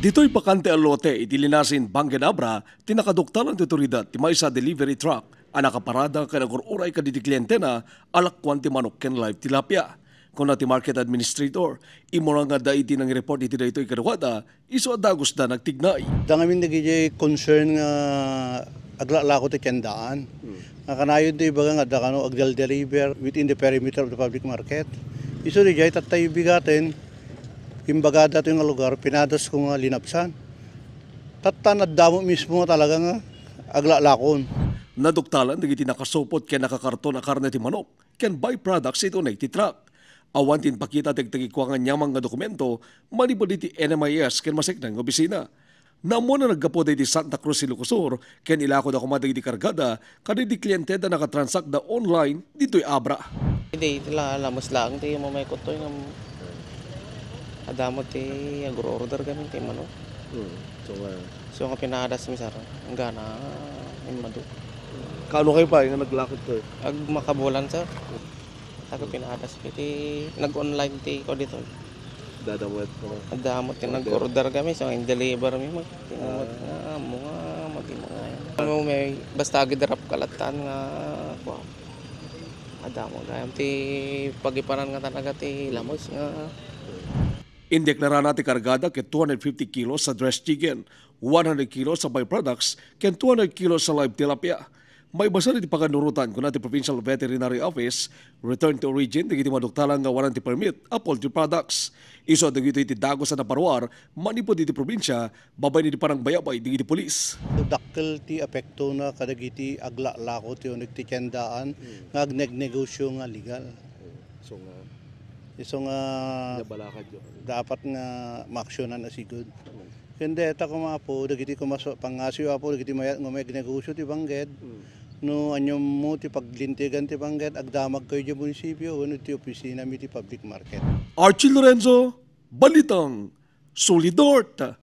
Dito'y bakante ang lote, itilinasin Bangenabra, tinakaduktal ang tutoridad ti may sa delivery truck, ang nakaparada ka nagururay ka di kliyente na alakwan ti manok ken live tilapia. Kung na ti market administrator, imura nga da iti ng report iti daytoy kadawada, iso adagos da nagtignay. Dangamin nagiging concern nga aglalako ti kendaan. Nga kanayon ti ibaga nga dakano agdal deliver within the perimeter of the public market. Iso di jay tatay bigaten imbaga dato yung lugar pinadas ko nga linapsan. Tatanad damo mismo talaga nga aglalakon. Naduktalan dagiti nakasupot ken nakakarton a karne ti manok ken byproducts ito na iti truck. Awan tin pakita tagtagikwa nga nyamang nga dokumento manipod iti NMIS ken maseknang opisina. Namo na naggapo di Santa Cruz Ilocosur ken ilako da kumadag di kargada kadidi kliyente da nakatransact da online dito'y abra. Hindi tila lamos lang ti mo may kutoy nga adamot ti agro-order kami ti manok. So nga pinadas mi sar ang gana imado. Kaano kayo pa nga naglakot to? Ag makabulan sir. Ako pinadas ti nag-online ti ko dito. Dadawet ko. Adamot ti nag-order kami so in-deliver mi mag mga ano may basta gidarap kalatan nga wow. Adamo gayam ti pagiparan nga talaga ti lamos nga. Indeklara natin kargada ke 250 kilos sa dressed chicken, 100 kilos sa byproducts, ken 200 kilos sa live tilapia. May basa iti paganurutan kung natin Provincial Veterinary Office, return to origin, digiti maduktalang nga warranty permit, a poultry products. Iso digiti iti dagos sa naparuar, manipod iti probinsya, babay iti parang bayabay, digiti polis. Dakkel ti apekto na kadagiti aglalako ti unig ti kendaan nga agnegnegosyo nga legal. Iso nga dapat nga maaksyonan na sigud. Kundi ito kumapo, dagiti kumaso pangasyo apo, dagiti may negosyo ti bangged. No anyom mo ti paglintigan ti bangged, agdamag kayo di munisipyo, ano ti opisina mi ti public market. Archie Lorenzo, Balitang, Solidort.